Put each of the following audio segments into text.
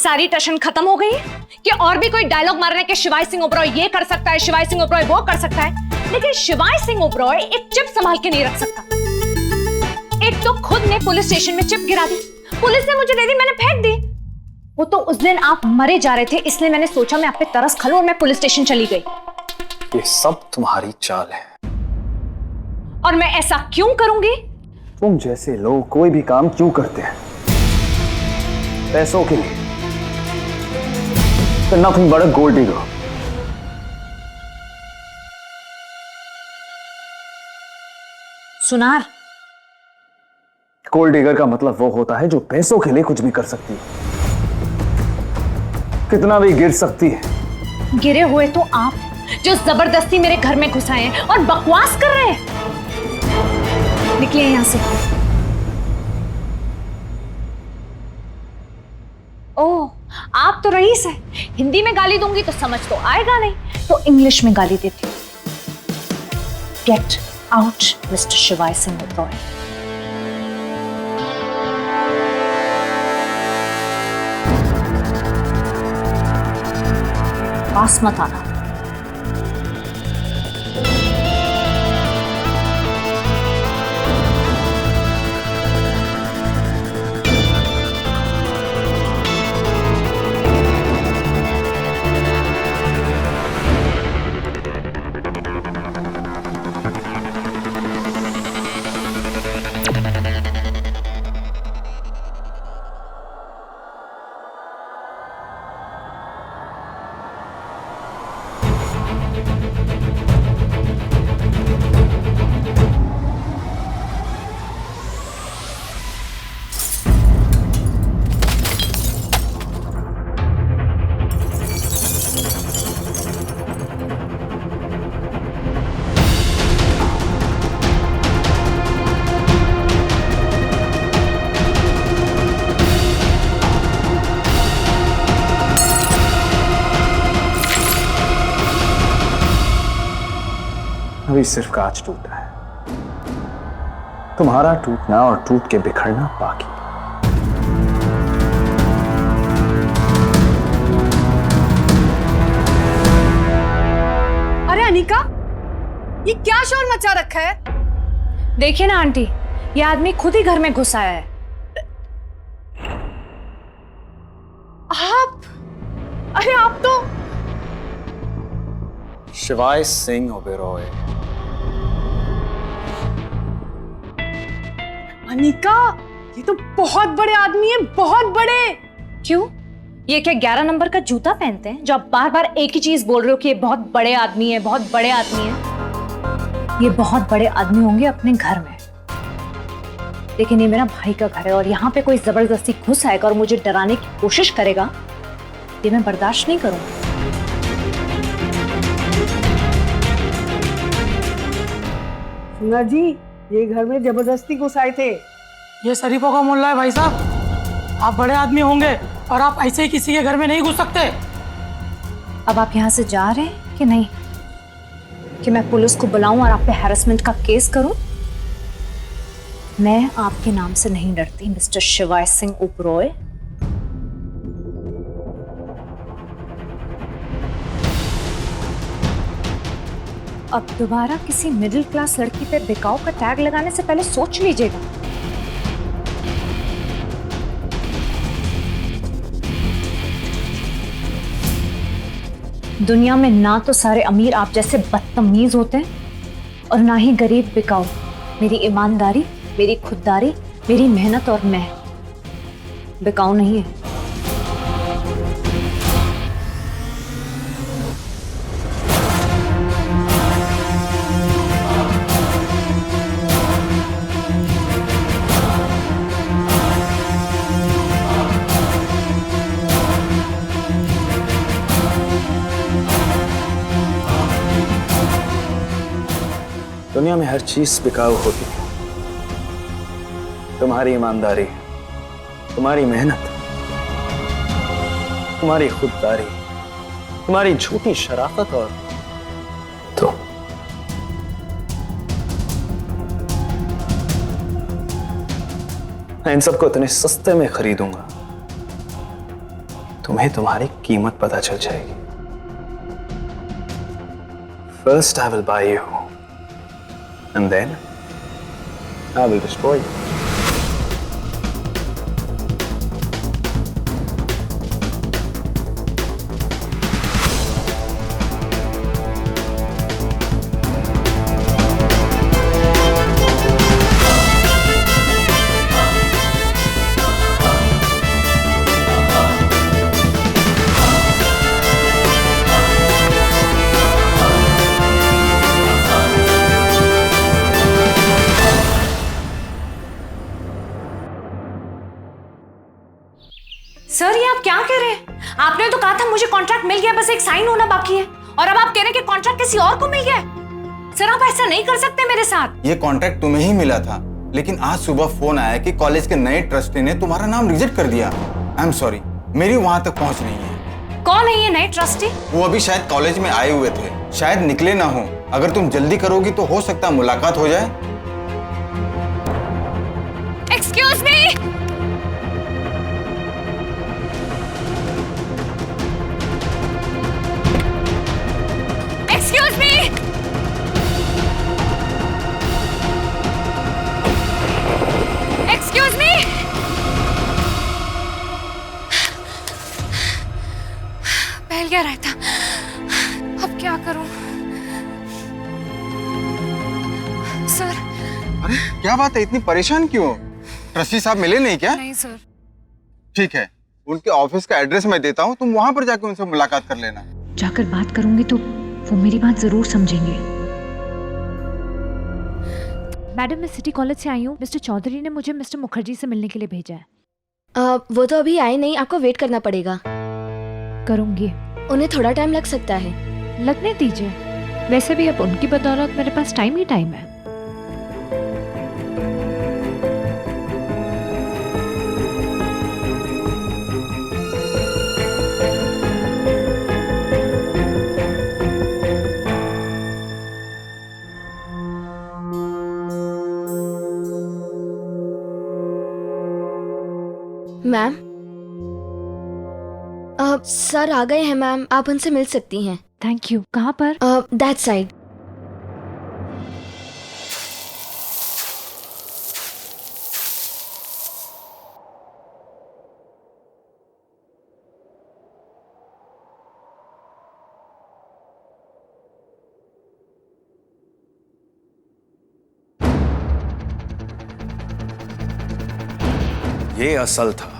सारी टशन खत्म हो गई है कि और भी कोई डायलॉग मारने के शिवाय सिंह ओबरॉय ये कर सकता है, शिवाय सिंह ओबरॉय वो कर सकता है, लेकिन शिवाय सिंह ओबरॉय एक चिप संभाल के नहीं रख सकता। एक तो खुद ने पुलिस स्टेशन में चिप गिरा दी, पुलिस ने मुझे दे दी, मैंने फेंक दी। वो तो उस दिन आप मरे जा रहे थे, इसलिए मैंने सोचा मैं आप पे तरस खा लूं और मैं पुलिस स्टेशन चली गई। ये सब तुम्हारी चाल है। और मैं ऐसा क्यों करूंगी? तुम जैसे लोग कोई भी काम क्यों करते हैं? पैसों के लिए। तो nothing but a gold digger. सुनार, गोल्ड डिगर का मतलब वो होता है जो पैसों के लिए कुछ भी कर सकती है, कितना भी गिर सकती है। गिरे हुए तो आप, जो जबरदस्ती मेरे घर में घुसाए हैं और बकवास कर रहे हैं। निकलिए यहां से। ओह, आप तो रईस है, हिंदी में गाली दूंगी तो समझ तो आएगा नहीं, तो इंग्लिश में गाली देती हूँ। गेट आउट मिस्टर शिवाय सिंह ओबरॉय। पास मत आना। अभी सिर्फ कांच टूटा है, तुम्हारा टूटना और टूट के बिखरना बाकी। अरे अनिका, ये क्या शोर मचा रखा है? देखिए ना आंटी, ये आदमी खुद ही घर में घुस आया है। आप, अरे आप तो शिवाय सिंह ओबेरॉय। अनिका, ये तो बहुत बड़े आदमी हैं, बहुत बड़े। क्यों? ये क्या 11 नंबर का जूता पहनते हैं जो आप बार बार एक ही चीज बोल रहे हो कि ये बहुत बड़े आदमी है, बहुत बड़े आदमी है? ये बहुत बड़े आदमी होंगे अपने घर में, लेकिन ये मेरा भाई का घर है और यहाँ पे कोई जबरदस्ती घुस आएगा और मुझे डराने की कोशिश करेगा, ये मैं बर्दाश्त नहीं करूंगी। सुना जी, ये घर में जबरदस्ती घुसाए थे। ये शरीफों का मोहल्ला है भाई साहब, आप बड़े आदमी होंगे और आप ऐसे ही किसी के घर में नहीं घुस सकते। अब आप यहाँ से जा रहे हैं कि नहीं, कि मैं पुलिस को बुलाऊं और आप पे हैरेसमेंट का केस करूं? मैं आपके नाम से नहीं डरती मिस्टर शिवाय सिंह ओबरॉय। अब दोबारा किसी मिडिल क्लास लड़की पे बिकाऊ का टैग लगाने से पहले सोच लीजिएगा। दुनिया में ना तो सारे अमीर आप जैसे बदतमीज होते हैं और ना ही गरीब बिकाऊ। मेरी ईमानदारी, मेरी खुददारी, मेरी मेहनत और मैं बिकाऊ नहीं है। दुनिया में हर चीज बिकाऊ होती है। तुम्हारी ईमानदारी, तुम्हारी मेहनत, तुम्हारी खुददारी, तुम्हारी झूठी शराफत और तो मैं इन सबको इतने सस्ते में खरीदूंगा तुम्हें तुम्हारी कीमत पता चल जाएगी। First I will buy you and then I will destroy you. Sir, ये आप क्या कह रहे हैं? आपने तो कहा था मुझे कॉन्ट्रैक्ट मिल गया, बस एक साइन होना बाकी है, और अब आप कह रहे हैं कि कॉन्ट्रैक्ट किसी और को मिल गया है। सर, आप ऐसा नहीं कर सकते मेरे साथ। ये कॉन्ट्रैक्ट तुम्हें ही मिला था, लेकिन आज सुबह फोन आया कि कॉलेज के नए ट्रस्टी ने तुम्हारा नाम रिजेक्ट कर दिया। आई एम सॉरी, मेरी वहां तक पहुंच नहीं है। कौन है ये नए ट्रस्टी? वो अभी शायद कॉलेज में आए हुए थे, शायद निकले ना हो। अगर तुम जल्दी करोगी तो हो सकता है मुलाकात हो जाए। Excuse me. Excuse me! Excuse me! फैल गया रहता। अब क्या करूं? सर। अरे क्या बात है, इतनी परेशान क्यों? ट्रस्टी साहब मिले नहीं क्या? नहीं सर। ठीक है, उनके ऑफिस का एड्रेस मैं देता हूँ, तुम वहां पर जाकर उनसे मुलाकात कर लेना। जाकर बात करूंगी तो वो मेरी बात जरूर समझेंगे। मैडम, मैं सिटी कॉलेज से आई हूँ। मिस्टर चौधरी ने मुझे मिस्टर मुखर्जी से मिलने के लिए भेजा है। वो तो अभी आए नहीं, आपको वेट करना पड़ेगा। करूंगी। उन्हें थोड़ा टाइम लग सकता है। लगने दीजिए, वैसे भी अब उनकी बदौलत मेरे पास टाइम ही टाइम है। मैम, सर आ गए हैं मैम, आप उनसे मिल सकती हैं। Thank you. कहाँ पर? That side. ये असल था।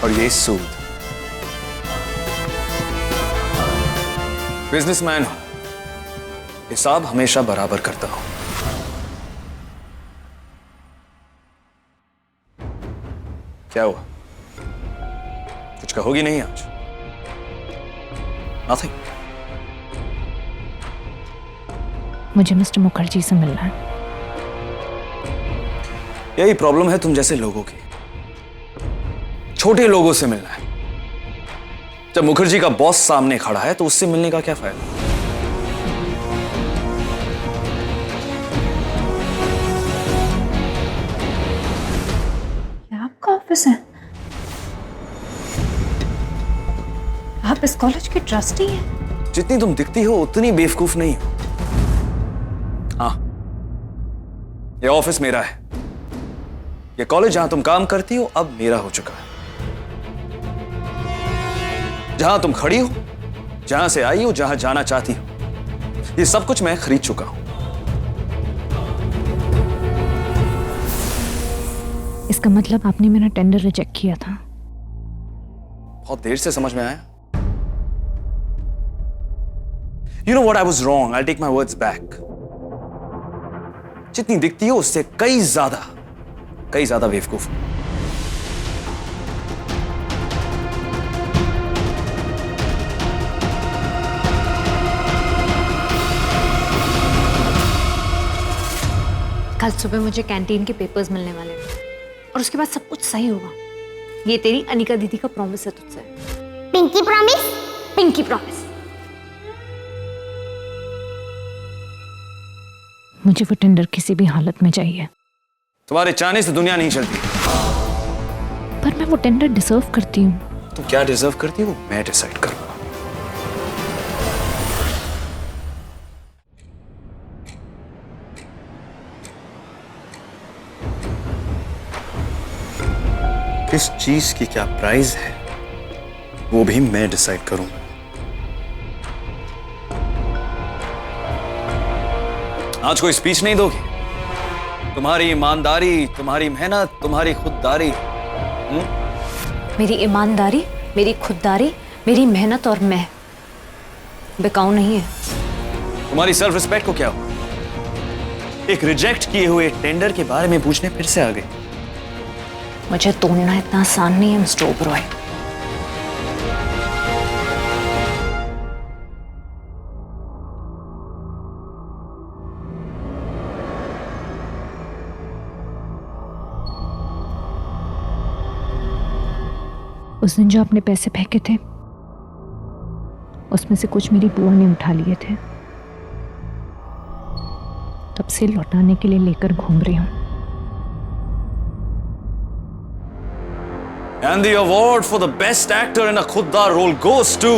और ये सूद। बिजनेसमैन हूं, हिसाब हमेशा बराबर करता हूं। क्या हुआ? कुछ कहोगी नहीं आज? Nothing? मुझे मिस्टर मुखर्जी से मिलना है। यही प्रॉब्लम है तुम जैसे लोगों की, छोटे लोगों से मिलना है। जब मुखर्जी का बॉस सामने खड़ा है तो उससे मिलने का क्या फायदा? क्या आपका ऑफिस है? आप इस कॉलेज के ट्रस्टी हैं? जितनी तुम दिखती हो उतनी बेवकूफ नहीं हो। हाँ, ये ऑफिस मेरा है। ये कॉलेज जहां तुम काम करती हो अब मेरा हो चुका है। जहां तुम खड़ी हो, जहां से आई हो, जहां जाना चाहती हो, ये सब कुछ मैं खरीद चुका हूं। इसका मतलब आपने मेरा टेंडर रिजेक्ट किया था। बहुत देर से समझ में आया। You know what, I was wrong. I'll take my words back. जितनी दिखती हो उससे कई ज्यादा बेवकूफ। कल सुबह मुझे कैंटीन के पेपर्स मिलने वाले हैं और उसके बाद सब कुछ सही होगा। ये तेरी अनिका दीदी का प्रॉमिस है तुझसे। Pinky promise? Pinky promise. मुझे वो टेंडर किसी भी हालत में चाहिए। तुम्हारे चाहने से दुनिया नहीं चलती। पर मैं वो टेंडर डिजर्व करती हूँ। तुम क्या डिजर्व करती हो मैं डिसाइड करूंगा। किस चीज की क्या प्राइस है वो भी मैं डिसाइड करूंगा। आज कोई स्पीच नहीं दोगी? तुम्हारी ईमानदारी, तुम्हारी मेहनत, तुम्हारी खुददारी। मेरी ईमानदारी, मेरी खुददारी, मेरी मेहनत और मैं बिकाऊ नहीं है। तुम्हारी सेल्फ रिस्पेक्ट को क्या हुआ? एक रिजेक्ट किए हुए टेंडर के बारे में पूछने फिर से आ गई। मुझे तोड़ना इतना आसान नहीं है मिस्टर ओबरॉय। उस दिन जो आपने पैसे फेंके थे उसमें से कुछ मेरी बुआ ने उठा लिए थे। तब से लौटाने के लिए लेकर घूम रही हूं। And the award for the best actor in a खुददार role goes to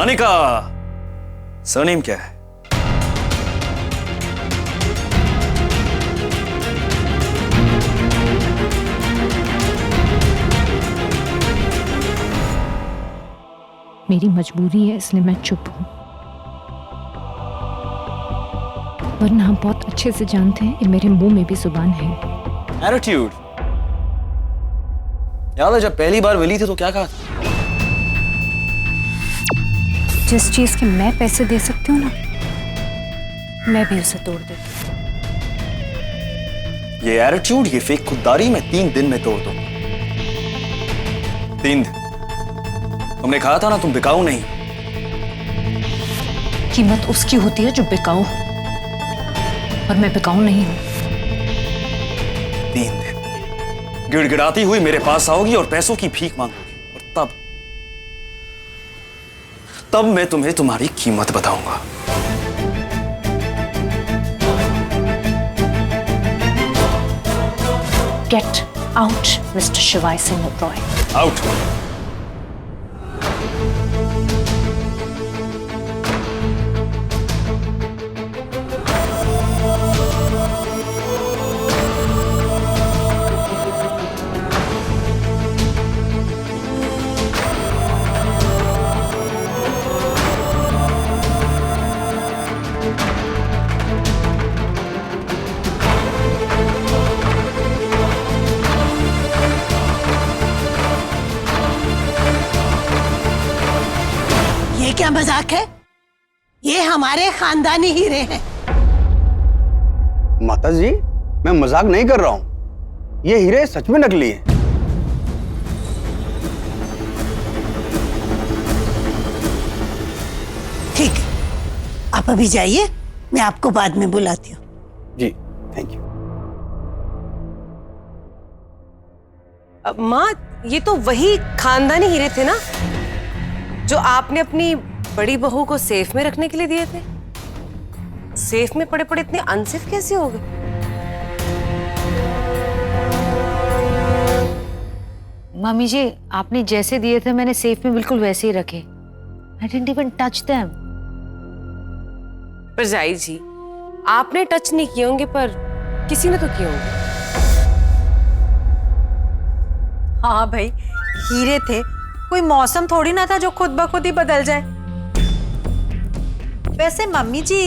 Anika. Surname क्या है? मेरी मजबूरी है इसलिए मैं चुप हूं, वरना हम बहुत अच्छे से जानते हैं कि मेरे मुंह में भी जुबान है। एटीट्यूड। याद है जब पहली बार मिली थी तो क्या कहा था? जिस चीज के मैं पैसे दे सकती हूँ ना, मैं भी उसे तोड़ देती हूँ। ये एटीट्यूड, ये फेक खुददारी मैं 3 दिन में तोड़ दूंगा। 3 दिन। तुमने कहा था ना तुम बिकाऊ नहीं। कीमत उसकी होती है जो बिकाऊ हो, और मैं बिकाऊ नहीं हूं। 3 दिन गिड़गिड़ाती हुई मेरे पास आओगी और पैसों की भीख मांगोगी, और तब मैं तुम्हें तुम्हारी कीमत बताऊंगा। गेट आउट मिस्टर शिवाय सिंह ओबरॉय। आउट। ये क्या मजाक है? ये हमारे खानदानी हीरे हैं। माता जी, मैं मजाक नहीं कर रहा हूं, ये हीरे सच में नकली हैं। ठीक है, आप अभी जाइए, मैं आपको बाद में बुलाती हूँ। जी थैंक यू। माँ, ये तो वही खानदानी हीरे थे ना जो आपने अपनी बड़ी बहू को सेफ में रखने के लिए दिए थे। सेफ में पड़े पड़े इतने अनसेफ कैसे हो गए? मम्मी जी, आपने जैसे दिए थे मैंने सेफ में बिल्कुल वैसे ही रखे। I didn't even touch them. पर जाई जी, आपने टच नहीं किए होंगे पर किसी ने तो किए होंगे। हाँ भाई, हीरे थे, कोई मौसम थोड़ी ना था जो खुद ब खुद ही बदल जाए। वैसे मम्मी जी,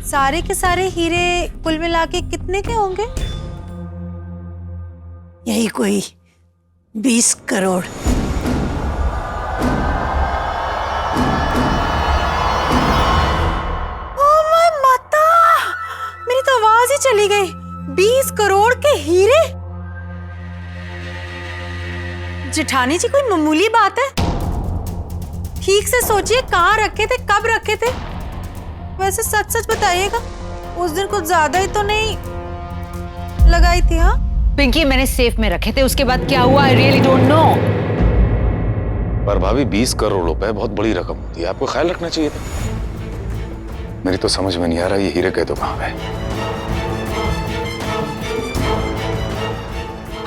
सारे के सारे हीरे कुल मिला के कितने के होंगे? यही कोई 20 करोड़। ओह माय माता, मेरी तो आवाज ही चली गई। 20 करोड़ के हीरे? जेठानी जी, कोई मामूली बात है? ठीक से सोचिए, कहाँ रखे थे, कब रखे थे? वैसे सच सच बताइएगा, उस दिन कुछ ज्यादा ही तो नहीं लगाई थी? हाँ पिंकी, मैंने सेफ में रखे थे, उसके बाद क्या हुआ आई रियली डोंट नो। पर भाभी 20 करोड़ रुपए बहुत बड़ी रकम होती है, आपको ख्याल रखना चाहिए था। मेरी तो समझ में नहीं आ रहा ये हीरे गए तो कहाँ गए।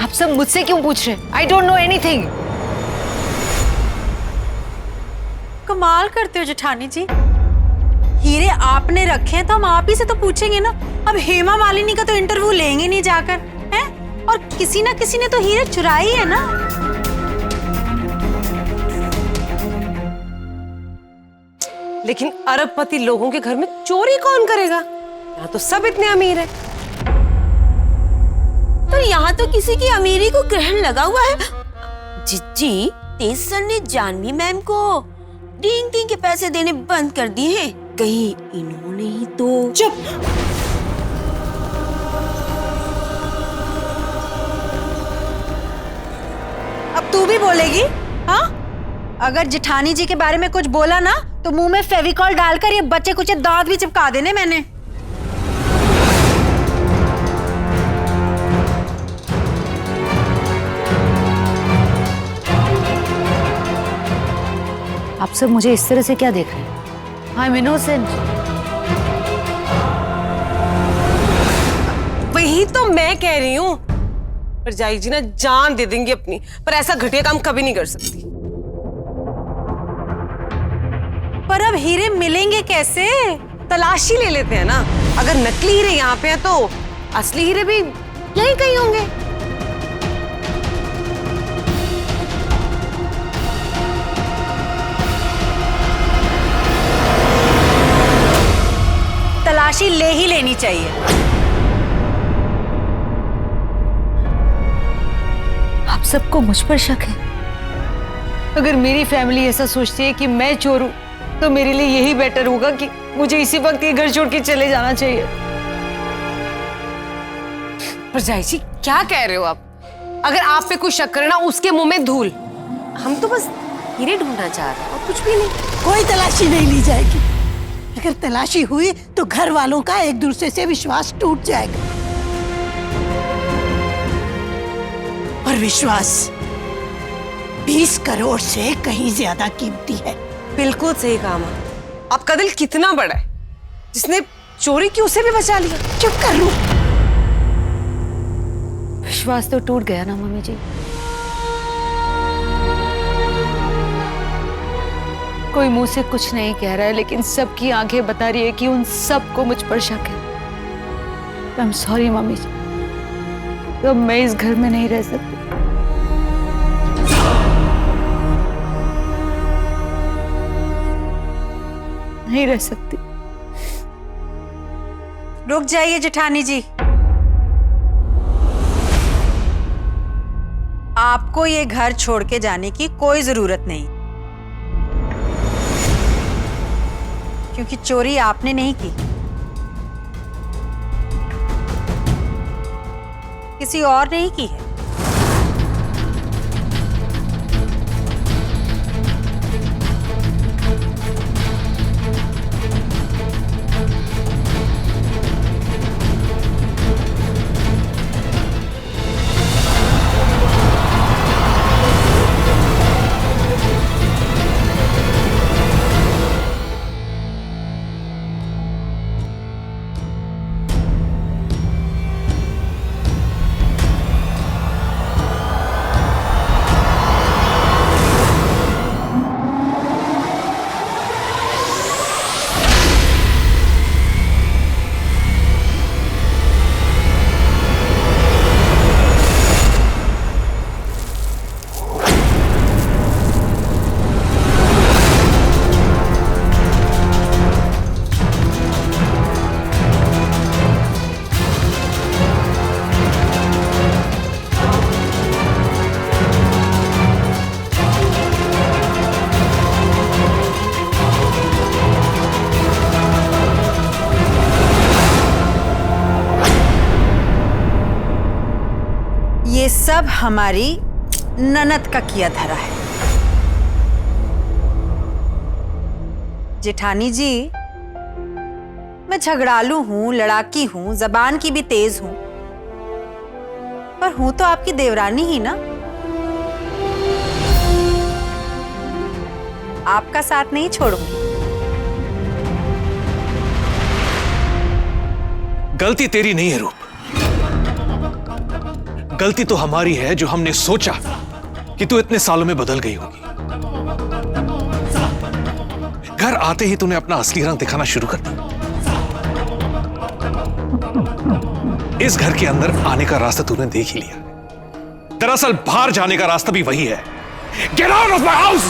आप सब मुझसे क्यों पूछ रहे? I don't know anything. कमाल करते हो जेठानी जी, हीरे आपने रखे हैं तो हम आप ही से तो पूछेंगे ना। अब हेमा मालिनी का तो इंटरव्यू लेंगे नहीं जाकर, हैं? और किसी ना किसी ने तो हीरे चुराई है ना। लेकिन अरबपति लोगों के घर में चोरी कौन करेगा? यहाँ तो सब इतने अमीर हैं। पर यहाँ तो किसी की अमीरी को ग्रहण लगा हुआ है। जिज्जी, तेज सर ने जानवी मैम को टिंग टिंग के पैसे देने बंद कर दिए हैं। कहीं इन्होंने ही तो। चुप। अब तू भी बोलेगी? हाँ, अगर जेठानी जी के बारे में कुछ बोला ना तो मुंह में फेविकॉल डालकर ये बच्चे कुछ दांत भी चिपका देने मैंने। आप सब मुझे इस तरह से क्या देख रहे हैं? I am innocent. वही तो मैं कह रही हूँ, परजाई जी ना जान दे देंगी अपनी, पर ऐसा घटिया काम कभी नहीं कर सकती। पर अब हीरे मिलेंगे कैसे? तलाशी ले लेते हैं ना। अगर नकली हीरे यहाँ पे हैं तो असली हीरे भी यहीं कहीं होंगे। तलाशी ले ही लेनी चाहिए। आप सबको मुझ पर शक है? अगर मेरी फैमिली ऐसा सोचती है कि मैं चोर हूं, तो मेरे लिए यही बेटर होगा कि मुझे इसी वक्त ये घर छोड़ के चले जाना चाहिए। परजाई जी क्या कह रहे हो आप? अगर आप पे कोई शक करे ना, उसके मुंह में धूल। हम तो बस हीरे ढूंढना चाह रहे हैं और कुछ भी नहीं। कोई तलाशी नहीं ली जाएगी। अगर तलाशी हुई तो घर वालों का एक दूसरे से विश्वास टूट जाएगा, और विश्वास 20 करोड़ से कहीं ज्यादा कीमती है। बिल्कुल सही कहा मां। आपका दिल कितना बड़ा है, जिसने चोरी की उसे भी बचा लिया। चुप कर लो। विश्वास तो टूट गया ना मम्मी जी। कोई मुंह से कुछ नहीं कह रहा है, लेकिन सबकी आंखें बता रही है कि उन सबको मुझ पर शक है। आई एम सॉरी मम्मी जी, अब मैं इस घर में नहीं रह सकती। नहीं रह सकती। रुक जाइए जेठानी जी, आपको ये घर छोड़ के जाने की कोई जरूरत नहीं, क्योंकि चोरी आपने नहीं की, किसी और ने ही की है। सब हमारी ननद का किया धरा है। जेठानी जी, मैं झगड़ालू हूँ, लड़ाकी हूँ, जबान की भी तेज हूँ, पर हूँ तो आपकी देवरानी ही ना। आपका साथ नहीं छोड़ूंगी। गलती तेरी नहीं है रूप, गलती तो हमारी है जो हमने सोचा कि तू इतने सालों में बदल गई होगी। घर आते ही तूने अपना असली रंग दिखाना शुरू कर दिया। इस घर के अंदर आने का रास्ता तूने देख ही लिया। दरअसल बाहर जाने का रास्ता भी वही है। Get out of my house.